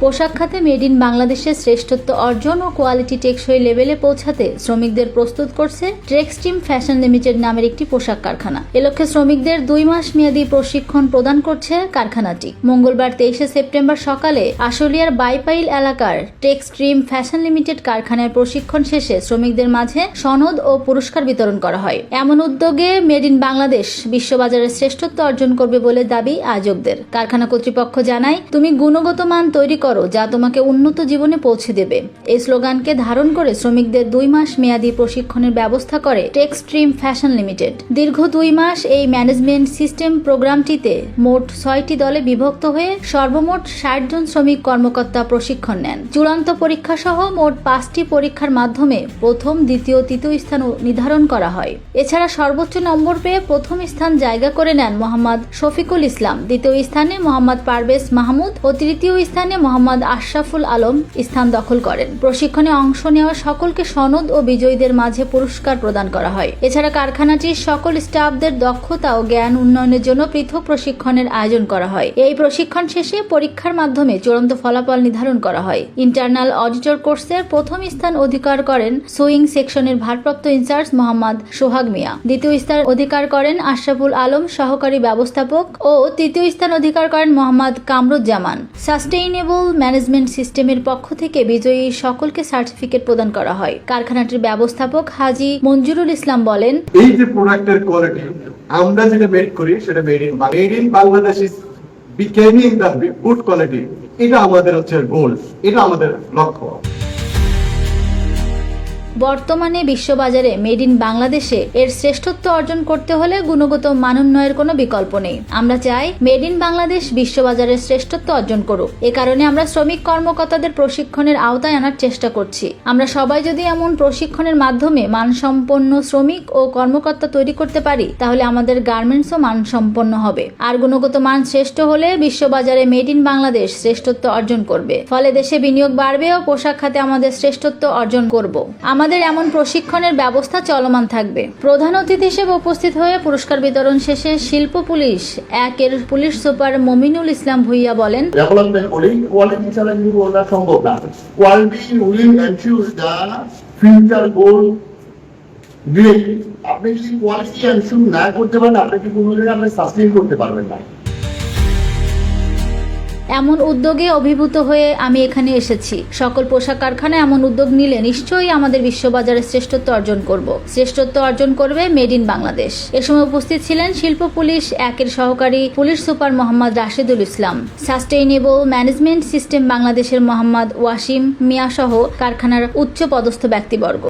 পোশাক খাতে made in বাংলাদেশের শ্রেষ্ঠত্ব অর্জন ও কোয়ালিটি টেকসই লেভেলে পৌঁছাতে শ্রমিকদের প্রস্তুত করছে টেক্সট্রিম ফ্যাশন লিমিটেড নামের একটি পোশাক কারখানা। এ লক্ষ্যে শ্রমিকদের 2 মাস মেয়াদী প্রশিক্ষণ প্রদান করছে কারখানাটি। মঙ্গলবার 23 সেপ্টেম্বর সকালে আশুলিয়ার বাইপাইল এলাকার টেক্সট্রিম ফ্যাশন লিমিটেড কারখানার প্রশিক্ষণ শেষে শ্রমিকদের মাঝে সনদ ও পুরস্কার বিতরণ করা হয়। এমন উদ্যোগে মেড ইন বাংলাদেশ বিশ্ববাজারে শ্রেষ্ঠত্ব অর্জন করবে বলে দাবি আয়োজকদের। কারখানা কর্তৃপক্ষ জানায়, তুমি গুণগত মান তৈরি করো যা তোমাকে উন্নত জীবনে পৌঁছে দেবে। এই স্লোগানকে ধারণ করে শ্রমিকদের 2 মাস মেয়াদী প্রশিক্ষণের ব্যবস্থা করে টেক্সট্রিম ফ্যাশন লিমিটেড। দীর্ঘ 2 মাস এই ম্যানেজমেন্ট সিস্টেম প্রোগ্রামটিতে মোট 6টি দলে বিভক্ত হয়ে সর্বমোট 60 জন শ্রমিক কর্মকর্তা প্রশিক্ষণ নেন। চূড়ান্ত পরীক্ষা সহ মোট 5টি পরীক্ষার মাধ্যমে প্রথম, দ্বিতীয়, তৃতীয় স্থান নির্ধারণ করা হয়। এছাড়া সর্বোচ্চ নম্বর পেয়ে প্রথম স্থান জায়গা করে নেন মোহাম্মদ শফিকুল ইসলাম, দ্বিতীয় স্থানে মোহাম্মদ পারভেজ মাহমুদ ও তৃতীয় স্থানে মোহাম্মদ আশরাফুল আলম স্থান দখল করেন। প্রশিক্ষণে অংশ নেওয়া সকলকে সনদ ও বিজয়ীদের মাঝে পুরস্কার প্রদান করা হয়। এছাড়া কারখানাটির সকল স্টাফদের দক্ষতা ও জ্ঞান উন্নয়নের জন্য পৃথক প্রশিক্ষণের আয়োজন করা হয়। এই প্রশিক্ষণ শেষে পরীক্ষার মাধ্যমে চূড়ান্ত ফলাফল নির্ধারণ করা হয়। ইন্টারনাল অডিটর কোর্সের প্রথম স্থান অধিকার করেন সুইং সেকশনের ভারপ্রাপ্ত ইনচার্জ মোহাম্মদ সোহাগ মিয়া, দ্বিতীয় স্থান অধিকার করেন আশরাফুল আলম সহকারী ব্যবস্থাপক ও তৃতীয় স্থান অধিকার করেন মোহাম্মদ কামরুজ্জামান। সাস্টেইনেবল ম্যানেজমেন্ট সিস্টেমের পক্ষ থেকে বিজয়ী সকলকে সার্টিফিকেট প্রদান করা হয়। কারখানাটির ব্যবস্থাপক হাজী মঞ্জুরুল ইসলাম বলেন, এই যে প্রোডাক্টের কোয়ালিটি আমরা যেটা মেড করি সেটা made in Bangladesh is becoming the good quality. এটা আমাদের হচ্ছে গোল, এটা আমাদের লক্ষ্য। বর্তমানে বিশ্ববাজারে মেড ইন বাংলাদেশে এর শ্রেষ্ঠত্ব অর্জন করতে হলে গুণগত মানোন্নয়নের কোনো বিকল্প নেই। আমরা চাই মেড ইন বাংলাদেশ বিশ্ববাজারে শ্রেষ্ঠত্ব অর্জন করুক। এ কারণে আমরা শ্রমিক কর্মকর্তাদের প্রশিক্ষণের আওতায় আনার চেষ্টা করছি। আমরা সবাই যদি এমন প্রশিক্ষণের মাধ্যমে মানসম্পন্ন শ্রমিক ও কর্মকর্তা তৈরি করতে পারি, তাহলে আমাদের গার্মেন্টসও মানসম্পন্ন হবে। আর গুণগত মান শ্রেষ্ঠ হলে বিশ্ববাজারে মেড ইন বাংলাদেশ শ্রেষ্ঠত্ব অর্জন করবে। ফলে দেশে বিনিয়োগ বাড়বে ও পোশাক খাতে আমাদের শ্রেষ্ঠত্ব অর্জন করব। আমাদের এমন প্রশিক্ষণের ব্যবস্থা চলমান থাকবে। প্রধান অতিথি হিসেবে উপস্থিত হয়ে পুরস্কার বিতরণ শেষে শিল্প পুলিশ 1 এর পুলিশ সুপার মমিনুল ইসলাম ভুইয়া বলেন, কোয়ালিটি ছাড়া কিন্তু ওটা সম্ভব না। Quality will ensure the future goal great. আপনি যদি কোয়ালিটি এনশিওর না করতে পারেন, আপনি কি কোনো জায়গায় আপনি সাস্টেইন করতে পারবেন না। এমন উদ্যোগে অভিভূত হয়ে আমি এখানে এসেছি। সকল পোশাক কারখানা এমন উদ্যোগ নিলে নিশ্চয়ই আমাদের বিশ্ববাজারে শ্রেষ্ঠত্ব অর্জন করব। শ্রেষ্ঠত্ব অর্জন করবে মেড ইন বাংলাদেশ। এ সময় উপস্থিত ছিলেন শিল্প পুলিশ 1 এর সহকারী police super Mohammad Rashedul Islam, sustainable management system বাংলাদেশের মোহাম্মদ ওয়াসিম মিয়া সহ কারখানার উচ্চ পদস্থ ব্যক্তিবর্গ।